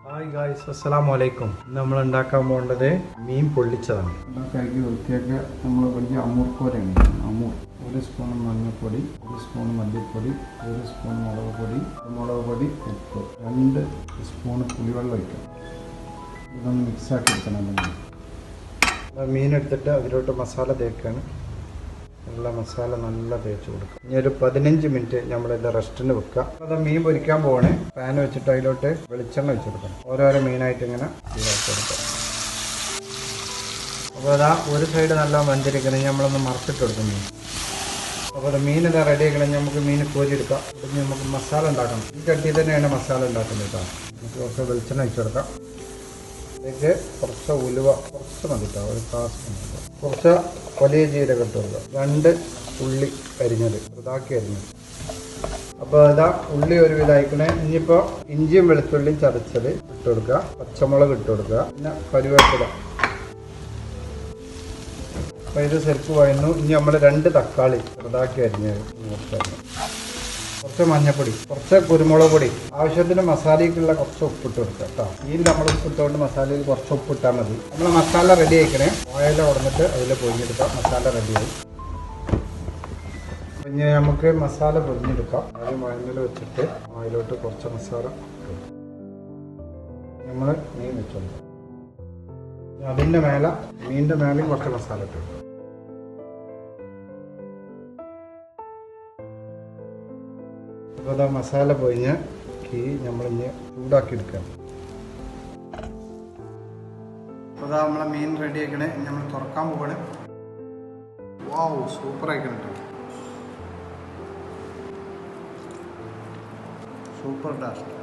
Hi guys, അസ്സലാമു അലൈക്കും. നമ്മൾ ഉണ്ടാക്കാൻ പോകേണ്ടത് മീൻ പൊള്ളിച്ചതാണ്. കഴുകി വൃത്തിയാക്കിയ നമ്മൾ വലിയ അമൂർക്കോരയാണ്. അമൂർ 1 സ്പൂൺ മഞ്ഞൾപ്പൊടി, 1 സ്പൂൺ മല്ലിപ്പൊടി, 1 സ്പൂൺ മുളക് പൊടി, ഉപ്പ്, 2 സ്പൂൺ പുളിവെള്ളം ഒഴിക്കണം. ഇതൊന്ന് മിക്സാക്കി എടുക്കണം. മീനെടുത്തിട്ട് അതിലോട്ട് മസാല തേക്കാണ്. നല്ല മസാല നല്ല തേച്ച് കൊടുക്കുക. ഇനി ഒരു 15 മിനിറ്റ് നമ്മളിത് റെസ്റ്റിന് വെക്കുക. അത് മീൻ പൊരിക്കാൻ പോകണേ. പാൻ വെച്ചിട്ട് അതിലോട്ട് വെളിച്ചെണ്ണ വെച്ച് കൊടുക്കണം. ഓരോരോ മീനായിട്ട് ഇങ്ങനെ കൊടുക്കുക. അപ്പോൾ അതാ ഒരു സൈഡ് നല്ല വെന്തിരിക്കണം. നമ്മളൊന്ന് മറച്ചിട്ട് കൊടുക്കുന്നു. അപ്പോൾ അത് മീൻ ഇതാ റെഡി ആക്കണം. നമുക്ക് മീൻ കോരിയെടുക്കാം. പിന്നെ നമുക്ക് മസാല ഉണ്ടാക്കണം. ഈ ചട്ടി തന്നെയാണ് മസാല ഉണ്ടാക്കുന്നത് കേട്ടോ. നമുക്ക് കുറച്ച് വെളിച്ചെണ്ണ വെച്ച് കൊടുക്കാം. അതിലേക്ക് കുറച്ച് ഉലുവ കുറച്ച് മതി കേട്ടോ, ഒരു ഗ്ലാസ് മതി. കുറച്ച് വലിയ ജീരകം ഇട്ട് കൊടുക്കുക. 2 ഉള്ളി അരിഞ്ഞത് ഇതാക്കി അരിഞ്ഞത്. അപ്പോൾ ഇതാ ഉള്ളി ഒരു വിധമായിക്കണേ. ഇനിയിപ്പോൾ ഇഞ്ചിയും വെളുത്തുള്ളിയും ചതച്ചത് ഇട്ട് കൊടുക്കുക. പച്ചമുളക് ഇട്ട് കൊടുക്കുക. പിന്നെ കരുവേപ്പില. അപ്പോൾ ഇത് ശരിക്കും വഴന്നു. ഇനി നമ്മൾ 2 തക്കാളി ചെറുതാക്കി അരിഞ്ഞത് കുറച്ച് മഞ്ഞൾപ്പൊടി, കുറച്ച് കുരുമുളക് പൊടി, ആവശ്യത്തിന് മസാലയ്ക്കുള്ള കുറച്ച് ഉപ്പിട്ട് കൊടുക്കുക കേട്ടോ. ഈ നമ്മൾ ഉപ്പിട്ടുകൊണ്ട് മസാലയിൽ കുറച്ച് ഉപ്പിട്ടാൽ മതി. നമ്മൾ മസാല റെഡി ആയിക്കണേ. ഓയിൽ ഉടന്നിട്ട് അതിൽ പൊരിഞ്ഞെടുക്കാം. മസാല റെഡിയായി. പിന്നെ നമുക്ക് മസാല പൊരിഞ്ഞെടുക്കാം. ആദ്യം വഴന്നിൽ വെച്ചിട്ട് ഓയിലോട്ട് കുറച്ച് മസാല നമ്മൾ മീൻ വെച്ചോളൂ. അതിൻ്റെ മേലെ മീനിൻ്റെ മേലെയും കുറച്ച് മസാല ഇട്ട് കൊടുക്കും. അപ്പോൾ അത് മസാല പൊഴിഞ്ഞ് നമ്മളിഞ്ഞ് ചൂടാക്കി എടുക്കാം. അപ്പോൾ അതാ നമ്മളെ മീൻ റെഡി ആക്കണേ. നമ്മൾ തുറക്കാൻ പോകണേ. വാവ്, സൂപ്പർ ആയിക്കണം കേട്ടോ. Super taste.